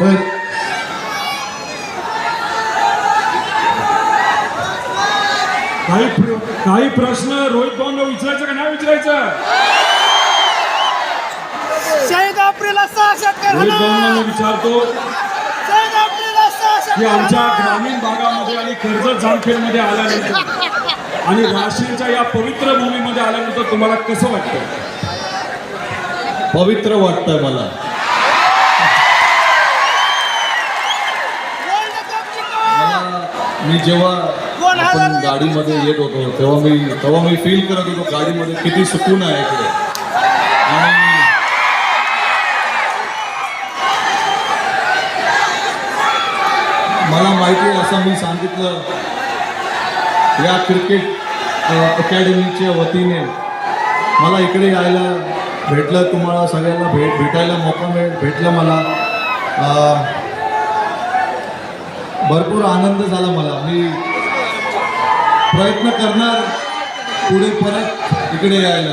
तर काही प्रश्न रोहित भाऊंना विचारायचं का नाही विचारायचं? शहीद आफ्रिला 6 षटकार रोहित भाऊंना मी विचारतो शहीद आफ्रिला 6 की षटकार आमच्या ग्रामीण भागामध्ये आणि कर्जत जामखेडमध्ये आल्यानंतर आणि राशींच्या या पवित्र भूमीमध्ये आल्यानंतर तुम्हाला कसं वाटतं? पवित्र वाटतंय मला. World cup जिंकवा. मी जेव्हा आपण गाडीमध्ये येत होतो तेव्हा मी फील करत होतो गाडीमध्ये किती सुकून आहे इकडे. आणि मला माहिती आहे असं मी सांगितलं या क्रिकेट अकॅडमीच्या वतीने मला इकडे यायला भेटलं, तुम्हाला सगळ्यांना भेटायला मौका भेटला मला. भरपूर आनंद झाला मला. मी प्रयत्न करणार पुढे परत इकडे यायला.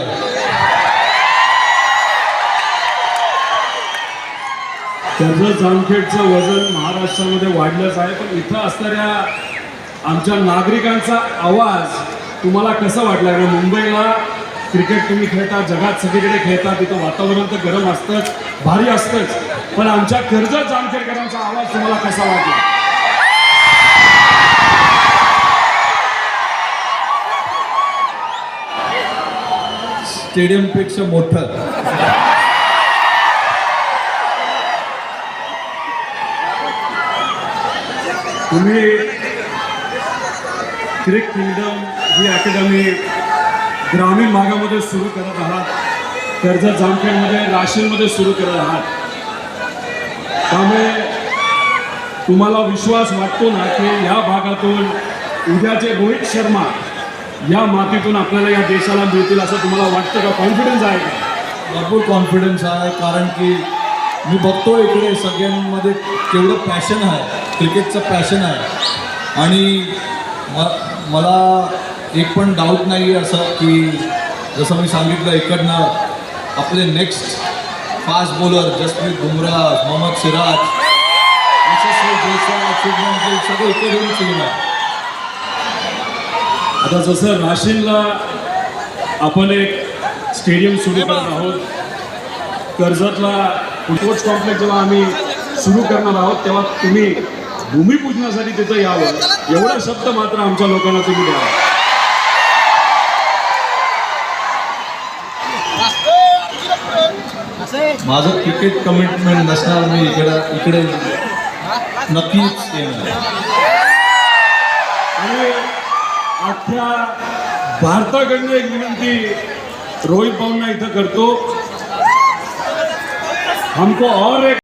कर्जत जामखेडचं वजन महाराष्ट्रामध्ये वाढलंच आहे, पण इथं असणाऱ्या आमच्या नागरिकांचा आवाज तुम्हाला कसा वाटला? कारण मुंबईला क्रिकेट तुम्ही खेळता, जगात सगळीकडे खेळता, तिथं वातावरण तर गरम असतंच, भारी असतंच, पण आमच्या कर्जत जामखेडकरांचा आवाज तुम्हाला कसा वाटला? स्टेडियमपेक्षा मोठं. तुम्ही क्रिक किंगडम ही अकॅडमी ग्रामीण भागामध्ये सुरू करत आहात, कर्जत जामखेडमध्ये राशींमध्ये सुरू करत आहात, त्यामुळे तुम्हाला विश्वास वाटतो ना की ह्या भागातून उद्याचे रोहित शर्मा या मातीतून आपल्याला या देशाला मिळतील असं तुम्हाला वाटतं का? कॉन्फिडन्स आहे का? भरपूर कॉन्फिडन्स आहे, कारण की मी बघतो इकडे सगळ्यांमध्ये केवढं पॅशन आहे, क्रिकेटचं पॅशन आहे. आणि मला एक पण डाऊट नाही आहे असं की जसं मी सांगितलं इकडनं आपले next fast bowler Jasprit Bumrah, Mohammed Siraj, Yashasvi Jaiswal, Shubman Gill सगळे इकडे येऊन फिल्म आहे. आता जसं राशीनला आपण एक स्टेडियम सुरू करत आहोत, कर्जतला स्पोर्ट्स कॉम्प्लेक्स जेव्हा आम्ही सुरू करणार आहोत तेव्हा तुम्ही भूमिपूजनासाठी तिथं यावं, एवढा शब्द मात्र आमच्या लोकांना तुम्ही द्यावा. माझं क्रिकेट कमिटमेंट नसणार, मी इकडे नक्कीच येणार. आणि अख्ख्या भारताकडनं एक विनंती रोहित भाऊंना इथं करतो, हमको और एक